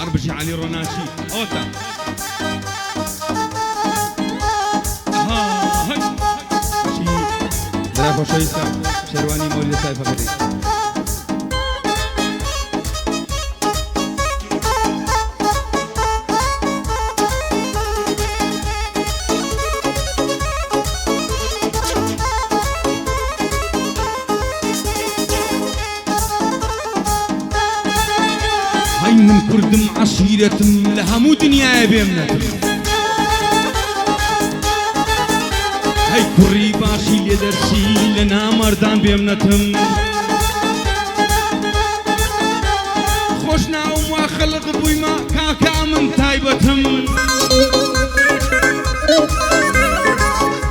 عربشي علي روناشي اوتا درا خوشویستا شروانی مولد سایفه کردی هاي من كردم عشيرتم لهمو دنيا بيمنتم هاي كري باشي لدرسي لنا مردان بيمنتم خوشنا وما خلق بويما كاكا من تايبتم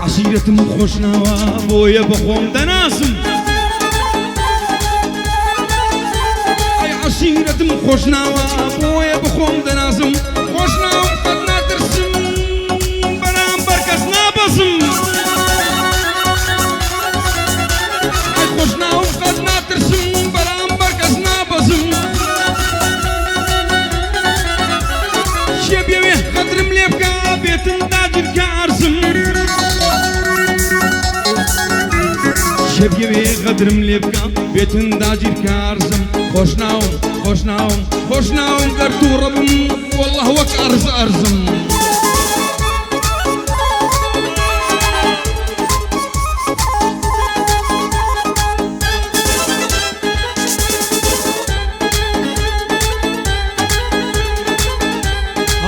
عشيرتم خوشنا وابويا بخوم دناسم عشيرتم خوشنا وابويا بخوم دناسم خوشنا وقدنا ترسم برام بركز نابزم خوشنا وقدنا ترسم برام بركز نابزم شبيوي قدر مليبكا بيتن داجر كارزم شبيوي قدر مليبكا بيتن داجر كارزم خوشناهم قرتو ربم والله وك أرزم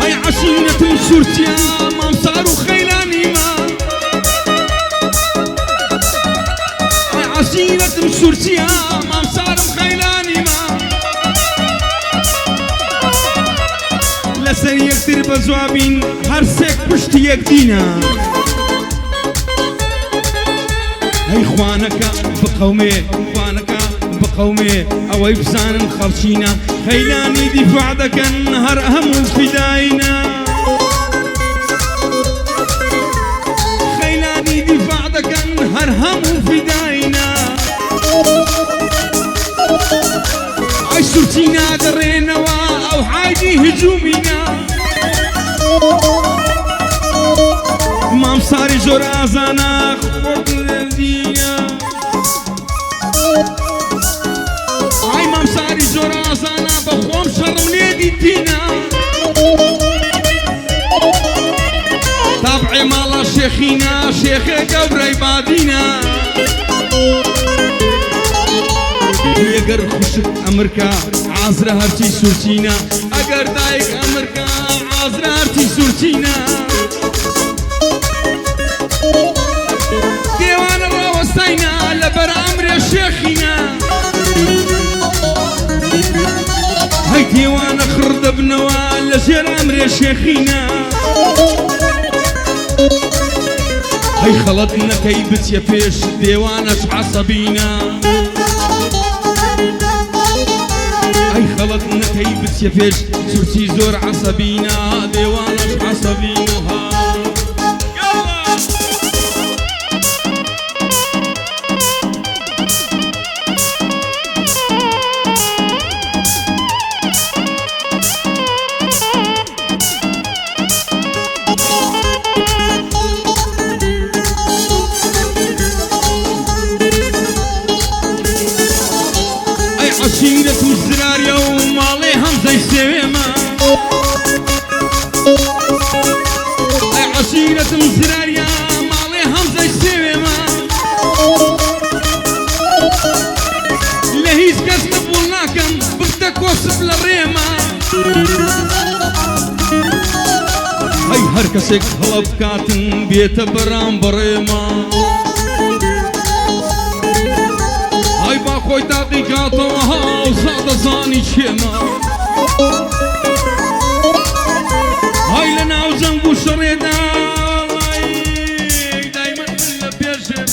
هاي عشيرة سورتيا مامصار وخيلاني ما هاي عشيرة سورتيا مامصار وخيلاني ما لسر يكتر بزوابين هرسك پشت يك دينا هاي خوانك بقومي او يبسان خلشينا خيلاني دفاع دكن هر اهم فداينا خيلاني دفاع دكن هر هم فداينا اي سرتينا درينا او حاجي هجومينا مام صاري زور ازانا خود الدنيا هاي مام صاري زور ازانا بخوم شرم ليدي دينا تابعي مالا شيخينا شيخ قبري بادينا اگر خوشك امريكا عازره هرتي سورتينا اگر دايك امريكا عازره هرتي سورتينا ديوان الروستينا لبر امر شيخنا هاي ديوان خرد بنوال لجير امر شيخنا هاي خلطنا كيبت يا فيش ديوانش عصبينا هاي خلطنا كيبت يا فيش سورتي زور عصبينا ديوانش عصبينا عشيرة الزرارية ومالي همزة يسويما أي عشيرة الزرارية مالي همزة يسويما لهيز كسب ولناكم بفتك وصف للريما هاي هركسك هلب كاتن بيت برام بريما هاي باخوي تحقيقاتها وصاد زاني شيما هاي لنا وزنبو شريدا دايما الا بيجما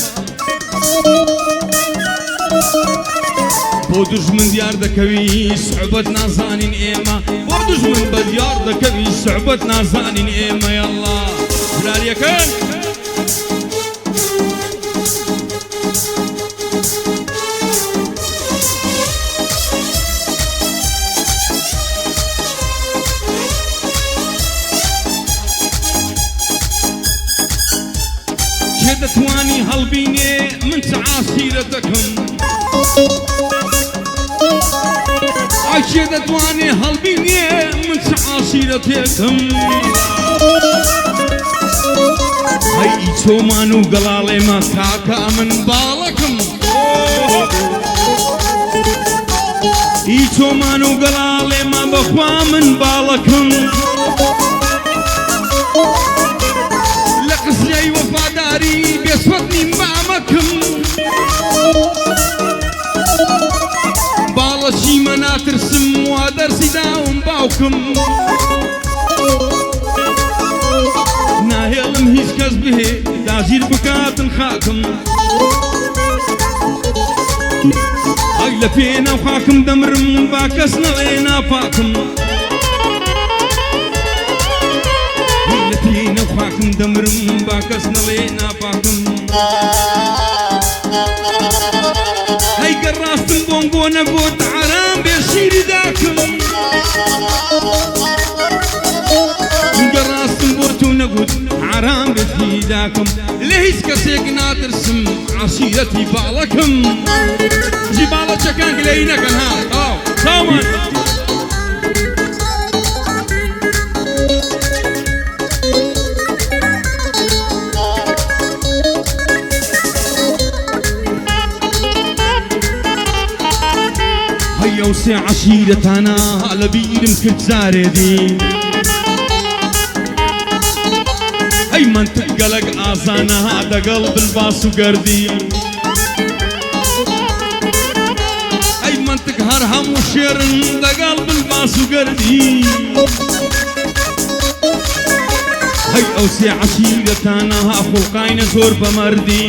بودج من ديار دكوي صعبتنا زانين ايما بودج من بديار دكوي صعبتنا زانين ايما يلا بلال يكن هەڵبینێ من عسیرەتەکەم ئاچێ دەتوانێ هەڵبینێ من عسیرەتێکم هەی چۆمان و گەڵاڵێمە کاکە من باڵەکەم ئی چۆمان و گەڵاڵێمە بەخوا من باڵەکەم لە قسەی وەفاداری بێسوەد نیم بامەکەم باڵەشی مە ناترسم وا دەرسی داوم باوکم ناهێڵم هیچ کەس بهێ داگیر بکاتن خاکم ئەی لە پێناو خاکم دەمرم با کەس نەڵێ ناپاکم لە پێناو خاکم دەمرم با کەس نەڵێ ناپاکم هەی گەڕاستم بۆم بۆ نەگۆت عەرام بێ شیری داکم گەڕاستم بۆ تو نەگوت عەرام بێ شیری داکم لە هیچ کەسێک ناترسم عەشیرەتی باڵەکەم جی باڵەچەکان گلەی نەکەن ها چاومان هەیە و سێ عەشیرەتانە لە بیرم کرد جارێ دی ئەی منتق گەلک ئازانە دەگەڵ دڵباس و گەردی ئەی منتق هەر هەموو شێرن دەگەڵ دڵباس و گەردی هەی ئەو سێ عەشیرەتانە خۆقاینە زۆر بەمەردی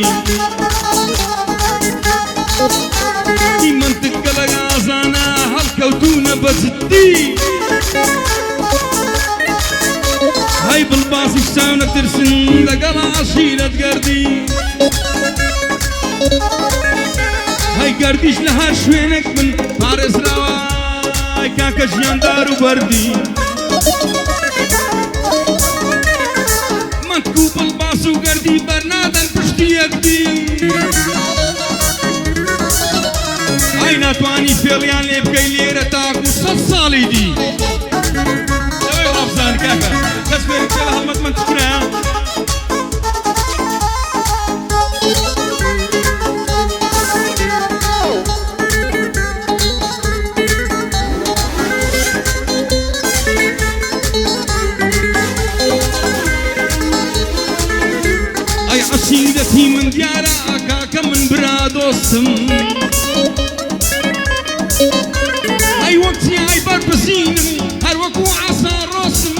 ئی منتق گەلک ئازانە هەڵکەوتونە بەجددی هەی بڵباسی شاو نەترسن لەگەڵ عەشیرەت گەردی هەی گەردیش لە هەر شوێنێک من پارێزراوە کاکە ژیاندار و بەردی منتق و بڵباس و گەردی بەرنادەن پشتی یەکدی ئەی ناتوانی فێڵیان لێ بکەی لێرە تاکو 100 ساڵی دی ئەوەی ڕەفزان کاکە کەس فێری بکە لە هەڵمەت من چکرە ئەی عەشیرەتی من دیارە کاکە من برا دۆستم ئەی وەکتی ئای بەربزینم هەر وەکو عەسا ڕۆسم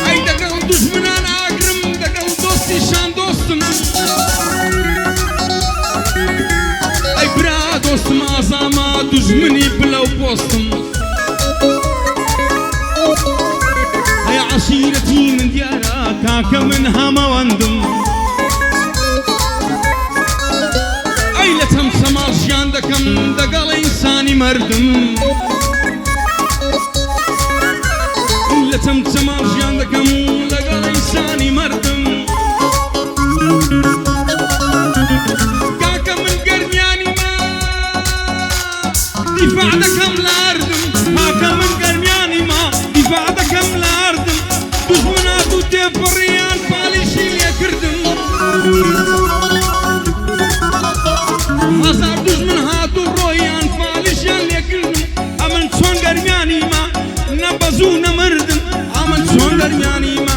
ئەی دەگەڵ دوژمنان ئاگرم دەگەڵ دۆستیشان دۆستم ئەی برا دۆستم ئازاما دوژمنی بلەو پۆستم ئەی عەشیرەتی من دیارە کاکە من هەمەوەندم ئەی لە تەمسەما ژیان دەکەم دەگەڵ ئینسانی مەردم لە تەمسەما ژیان دەکەم لەگەڵ ئینسانی مەردم کاکە من گەرمیانی ما دیفاع دەکەم لە ئەردم کاکە من گەرمیانی ما دیفاع دەکەم لە ئەردم دوژمنات و تێپەڕیان پالیشی لێ کردم هەزار دوژمن هات و ڕۆیان پالیشیان لێ کردم ئەمن چۆن گەرمیانی ما نەبەزوو نەمردم ئەمن چۆن گەرمیانی ما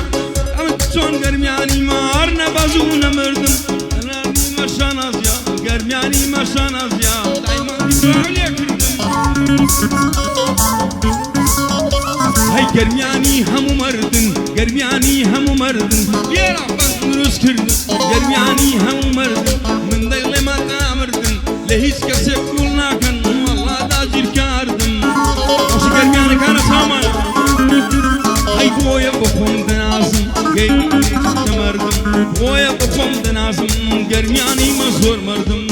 ئەمن چۆن گەرمیانی ما هەر نەبەزوو نەمردم گەرمیانی مەشان ئازیا گەرمیانی مەشان ئازیا دایمان دیفاع لێ کردم هەی گەرمیانی هەموو مەردن گەرمیانی هەموو مەردن لێرە بەند دروست کردن گەرمیانی هەموو مەردن من دەیڵێمە نامردن لە هیچ کەسێک کوڵ ناکەن وەڵا داگیر کاردم ئەوشە گەرمیانەکانە چاومانە هەی بۆیە بە خۆم دەنازم گەیمانی دەمەردم بۆیە بە خۆم دەنازم گەرمیانی مە زۆر مەردم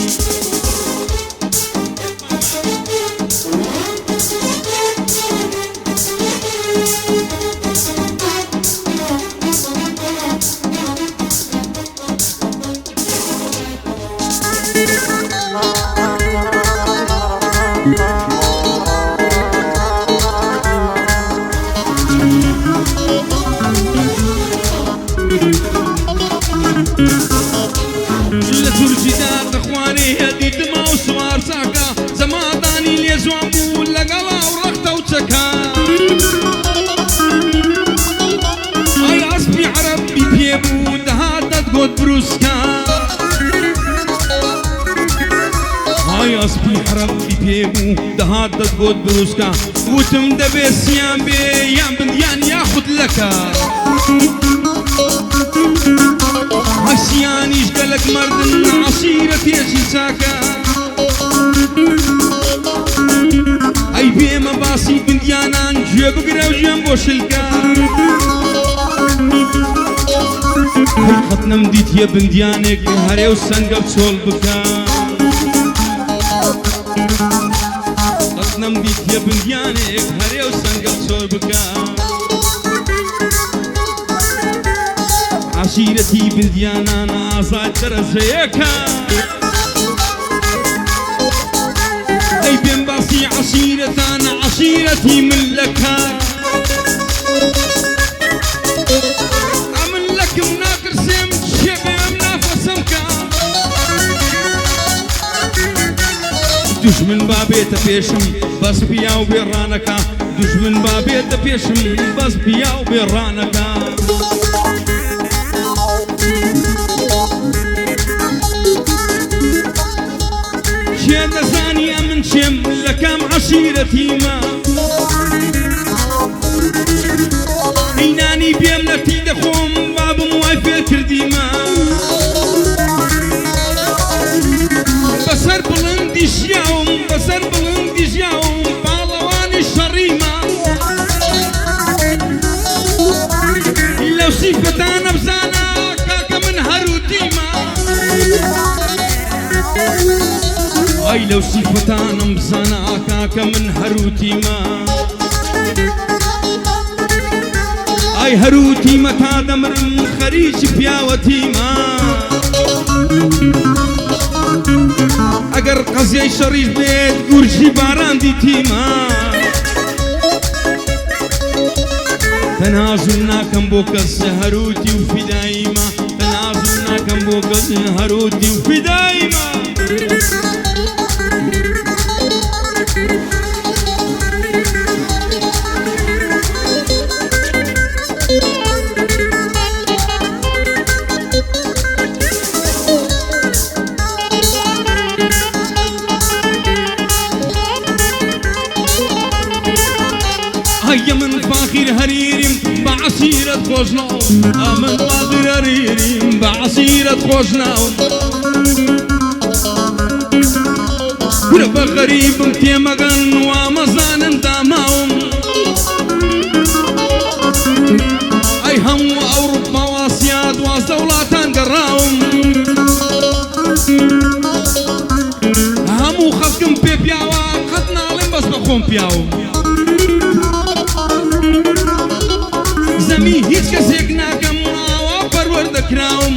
بوو لەگەڵا و ڕەختە و چەکە ئەی ئەسپی عەرەبی پێبوو دەهاتەت گۆت بروسکە ئەی ئەسپی عەرەبی پێبوو دەهاتەت گۆت بروسکە وتم دەبێ سیان بێ یان بندیان یاخود لەکە هەسیانیش گەلک مەردن عەشیرەتێکی چاکە ئەی بێمە باسی بندیانان گوێ بگرە و ژیان بۆ شلکە ئەی قەت نەمدیتیە بندیانێک هەرێ و سەنگە چۆڵ بکە قەت نەمدیتیە بندیانێک هەرێ و سەنگە چۆڵ بکە عشيرتي بنديانانا آزاد درجيكا أي بين باسي عشيرتانا عشيرتي من لكا أمن لك مناكر سيم شبه منافسمكا دشمن بابيت بيشم بس بياو بيرانكا دشمن بابيت بيشم بس بياو بيرانكا شێ دەزانیە من چێم لە کام عەشیرەتی ما ئەینانی بێم لەتی دەخۆم بابم وای فێر کردیمە بەسەر بڵندی ژیاوم بەسەر بڵندی ژیاوم باڵەوانی شەڕیمە لەو سیفەتانە بزانە کاکە من هەروتیمە ئەی لەو سیفەتانم بزانە کاکە من هەروتیمە ئەی هەروتیمە تا دەمرم خەریکی پیاوەتیمە ئەگەر قەزیای شەڕیش بێت گورجی باران دیتیمە تەنازل ناکەم بۆ کەس هەروتی و فیداییمە تەنازل ناکەم بۆ کەس هەروتی و فیداییمە هيا من فاخر هريرم بعصيرة خوشناو من فاخر هريرم بعصيرة خوشناو وربا غريب تيمغن ومزان داماوم اي هم اوروبا واسيا دواز دولاتان قراوم همو خلقم بيبياوا قد نعلم بس بخون بياوم زمین هیچ کەسێک ناکەم ئاوا پەروەردەکراوم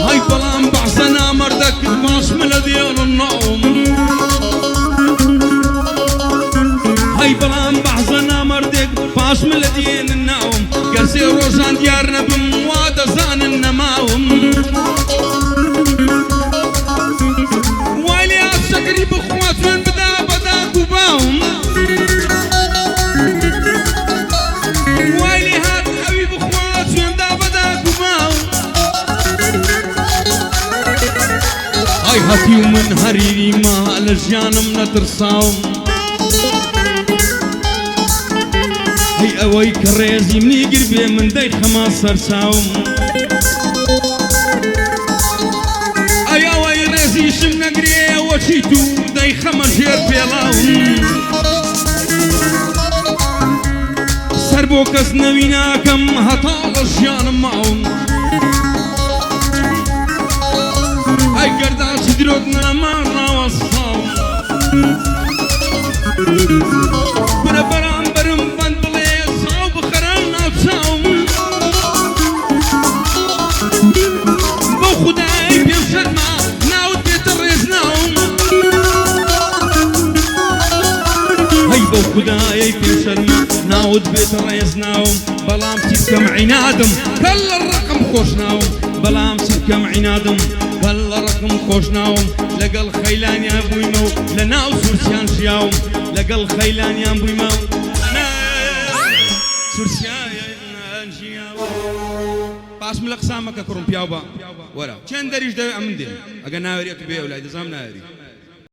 هەی بەڵام بەحسە نامەردەک باشمە لە دێڵم ناوم هەی بەڵام بەحسە نامەردێک باشمە لە دێنن ناوم گەرسێ ڕۆژان دیار نەبم وا دەزانن نەماوم وای لێ ئاسەکری بخوا توێن بدا بەداک و باوم ئەی هەتی و من هەریریمە لە ژیانم نەترساوم هەی ئەوەی کە ڕێزی منیگر بێ من دەی خەما سەرچاوم ئەی ئەوەی ڕێزیشم نەگرێ وەچی تو دەی خەمە ژێر پێڵاوم سەر بۆ کەس نەوی ناکەم هەتا لە ژیانم ماوم ئەی گەرداچی درۆت نەمان ڕاوەستاوم برە بەرامبەرم بەند بڵێ ساو بخەرە ناوچاوم بۆ خودای پێم شەرمە ناوت بێتە ڕێزناوم هەی بۆ خودای پێم شەرمە ناوت بێتە ڕێزناوم بەڵام چی بکەم عینادم کە لە ڕقم خۆش ناوم بەڵام چی بکەم عینادم والله رقم خۆشناوم لەگەڵ خەیلانیان بوویمە و لە ناو سوورسیان ژیاوم لەگەڵ خەیلانیان بوویمە و سوورسیان ژیاوم پاسم لە قسامەکە کوڕم پیاو بە وەرە چەند دەریش دەوێ ئەمن دێن ئەگە ناوێریەت بێ وڵای دەزانم ناوێری